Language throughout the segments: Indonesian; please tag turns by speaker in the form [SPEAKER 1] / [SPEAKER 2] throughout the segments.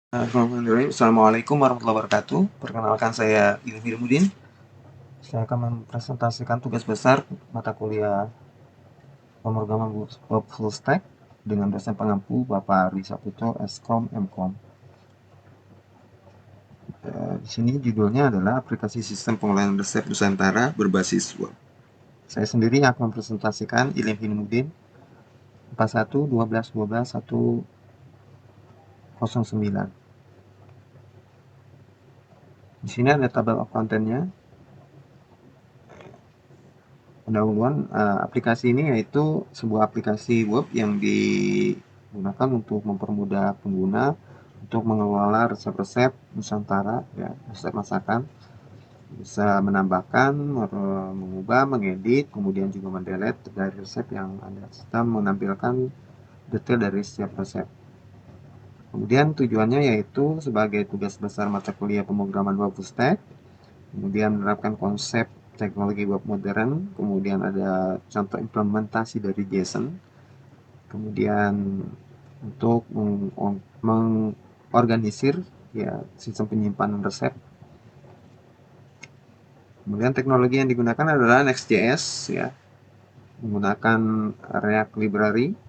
[SPEAKER 1] Assalamualaikum warahmatullahi wabarakatuh. Perkenalkan saya Ilmi Hilmudin. Saya akan mempresentasikan tugas besar mata kuliah pemrograman web full stack dengan dosen pengampu Bapak Ari Saputo, Skom, Mkom. Di sini judulnya adalah aplikasi sistem pengolahan resep Nusantara berbasis web. Saya sendiri akan mempresentasikan Ilmi Hilmudin 41 12 11 109. Di sini ada tabel of content-nya. Pendahuluan aplikasi ini yaitu sebuah aplikasi web yang digunakan untuk mempermudah pengguna untuk mengelola resep-resep Nusantara, ya, resep masakan. Bisa menambahkan, mengubah, mengedit, kemudian juga mendelete dari resep yang ada, serta menampilkan detail dari setiap resep. Kemudian tujuannya yaitu sebagai tugas besar mata kuliah pemrograman web full stack, kemudian menerapkan konsep teknologi web modern, kemudian ada contoh implementasi dari JSON, kemudian untuk mengorganisir, ya, sistem penyimpanan resep. Kemudian teknologi yang digunakan adalah Next.js, ya, menggunakan React Library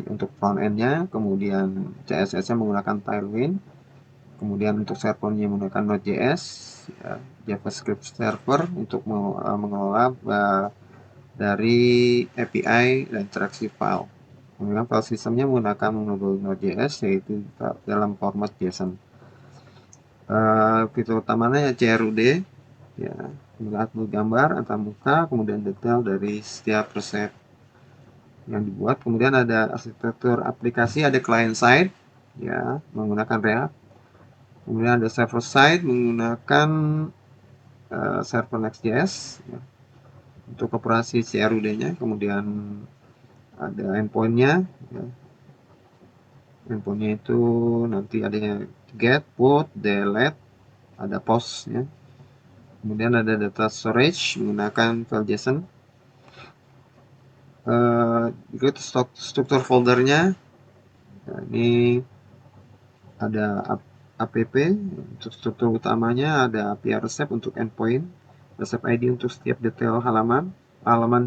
[SPEAKER 1] untuk front end-nya, kemudian CSS-nya menggunakan Tailwind, kemudian untuk servernya menggunakan Node.js, ya, JavaScript server untuk mengelola dari API dan interaksi file. Kemudian file sistemnya menggunakan Node.js, yaitu dalam format JSON. Fitur utamanya ya CRUD, ya, upload gambar, antarmuka, kemudian detail dari setiap resep yang dibuat. Kemudian ada arsitektur aplikasi, ada client side, ya, menggunakan React. Kemudian ada server side menggunakan server Next.js, ya, untuk operasi CRUD-nya. Kemudian ada endpoint-nya, ya. Endpoint-nya itu nanti ada get, put, delete, ada post, ya. Kemudian ada data storage menggunakan file JSON. Berikut struktur foldernya. Nah, ini ada app untuk struktur utamanya, ada API resep untuk endpoint, resep ID untuk setiap detail halaman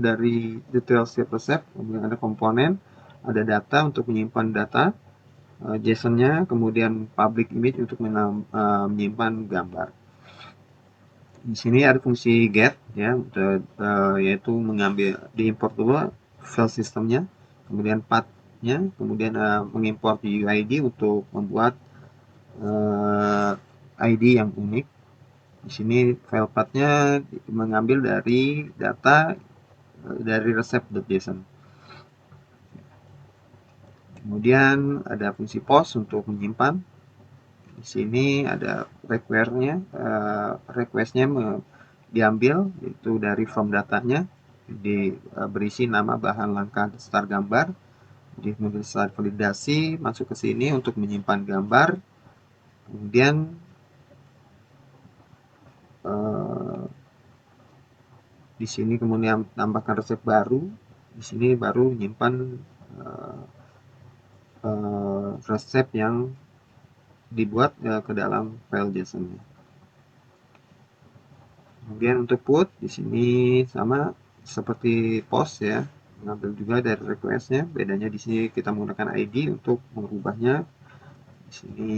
[SPEAKER 1] dari detail setiap resep, kemudian ada komponen, ada data untuk menyimpan data, JSON-nya, kemudian public image untuk menyimpan gambar. Di sini ada fungsi get, ya, yaitu mengambil, diimport dulu file sistemnya, kemudian path-nya, kemudian mengimport UID untuk membuat ID yang unik. Di sini file path-nya mengambil dari data dari resep.json. Kemudian ada fungsi post untuk menyimpan. Di sini ada require-nya, request-nya diambil itu dari from datanya, berisi nama, bahan, langkah, start gambar. Jadi kemudian setelah validasi masuk ke sini untuk menyimpan gambar. Kemudian di sini kemudian tambahkan resep baru. Di sini baru menyimpan resep yang dibuat ke dalam file JSON. Kemudian untuk put di sini sama seperti post, ya, mengambil juga dari request-nya. Bedanya di sini kita menggunakan ID untuk mengubahnya. Di sini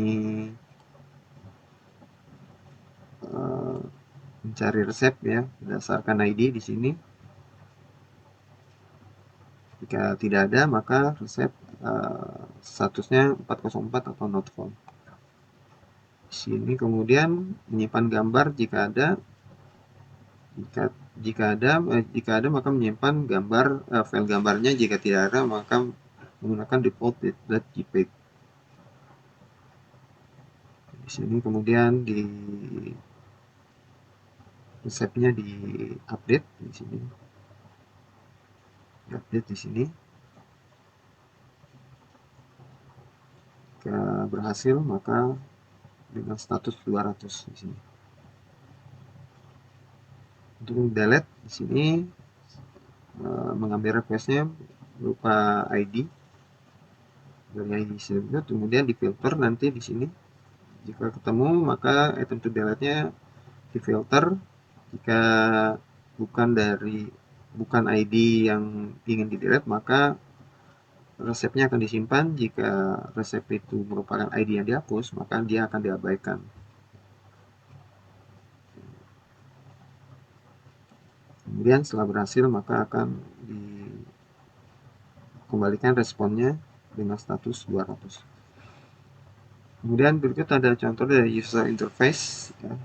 [SPEAKER 1] mencari resep, ya, berdasarkan ID di sini. Jika tidak ada maka resep statusnya 404 atau not found. Di sini kemudian menyimpan gambar jika ada. Jika ada maka menyimpan gambar, file gambarnya. Jika tidak ada maka menggunakan default.jpg. Di sini kemudian di resepnya di update di sini. Update di sini. Jika berhasil maka dengan status 200 di sini. Untuk delete di sini mengambil requestnya berupa ID. dari tersebut, kemudian difilter nanti di sini. Jika ketemu maka item to delete-nya difilter. Jika bukan ID yang ingin di delete, maka resepnya akan disimpan. Jika resep itu merupakan ID yang dihapus, maka dia akan diabaikan. Kemudian setelah berhasil maka akan dikembalikan responnya dengan status 200. Kemudian berikut ada contoh dari user interface ya.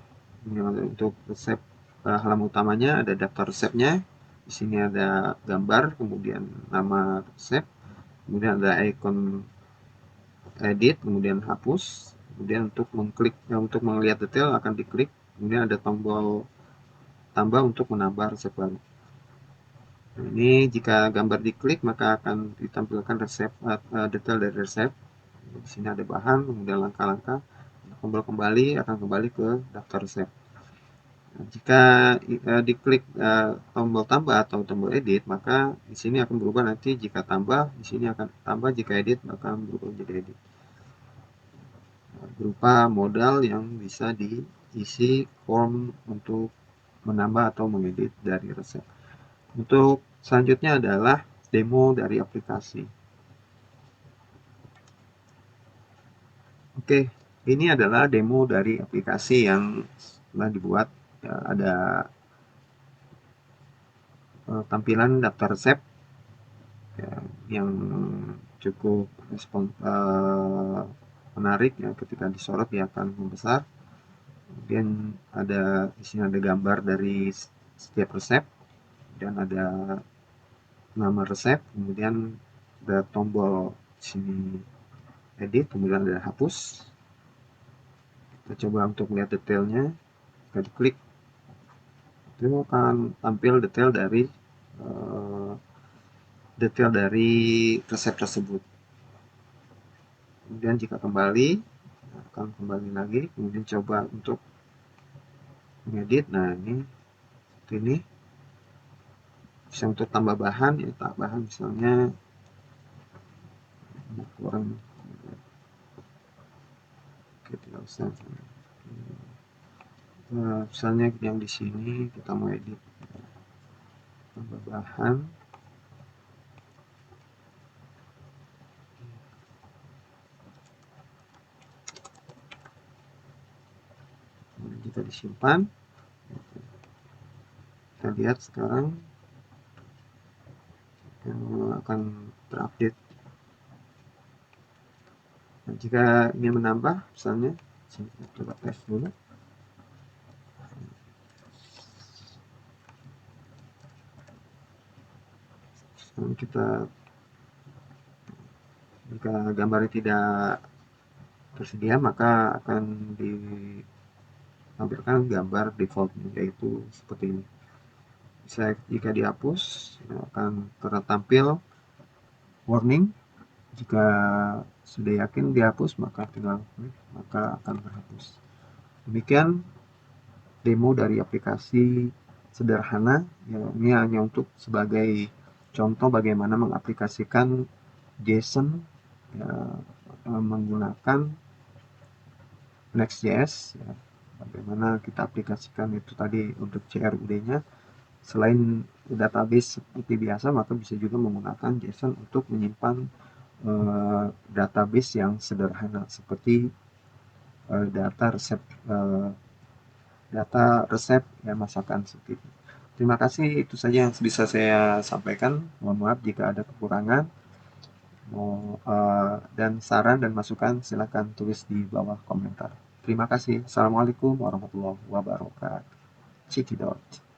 [SPEAKER 1] Ini untuk resep halaman utamanya ada daftar resepnya. Di sini ada gambar, kemudian nama resep, kemudian ada icon edit, kemudian hapus, kemudian untuk melihat detail akan diklik, kemudian ada tombol tambah untuk menambah resep baru. Nah, ini jika gambar diklik maka akan ditampilkan detail dari resep. Di sini ada bahan, kemudian langkah-langkah. Tombol kembali akan kembali ke daftar resep. Nah, jika diklik tombol tambah atau tombol edit, maka di sini akan berubah nanti jika tambah, di sini akan tambah, jika edit maka berubah menjadi edit. Berupa modal yang bisa diisi form untuk menambah atau mengedit dari resep. Untuk selanjutnya adalah demo dari aplikasi. Oke, ini adalah demo dari aplikasi yang telah dibuat. Ya, ada tampilan daftar resep ya, yang cukup menarik ya, ketika disorot dia akan membesar. Kemudian di sini ada gambar dari setiap resep dan ada nama resep, kemudian ada tombol sini edit, kemudian ada hapus. Kita coba untuk melihat detailnya. Kita diklik, itu akan tampil uh, detail dari resep tersebut. Kemudian jika kembali, akan kembali lagi, kemudian coba untuk mengedit. Nah, ini bisa untuk tambah bahan ya, bahan misalnya kurang, oke, tidak usah. Nah, misalnya yang di sini kita mau edit tambah bahan, jika disimpan, kita lihat sekarang akan terupdate. Nah, jika ingin menambah, misalnya kita coba tes dulu. Sekarang jika gambarnya tidak tersedia, maka akan ditampilkan gambar default, yaitu seperti ini. Jika dihapus, akan tertampil warning. Jika sudah yakin dihapus, maka tinggal klik, maka akan terhapus. Demikian demo dari aplikasi sederhana. Ya, ini hanya untuk sebagai contoh bagaimana mengaplikasikan JSON ya, menggunakan Next.js. Ya. Bagaimana kita aplikasikan itu tadi untuk CRUD-nya. Selain database seperti biasa, maka bisa juga menggunakan JSON untuk menyimpan database yang sederhana seperti uh, data resep uh, data resep ya, masakan seperti itu. Terima kasih, itu saja yang bisa saya sampaikan. Mohon maaf jika ada kekurangan. Dan saran dan masukan silakan tulis di bawah komentar. Terima kasih. Assalamualaikum warahmatullahi wabarakatuh. Cikidot.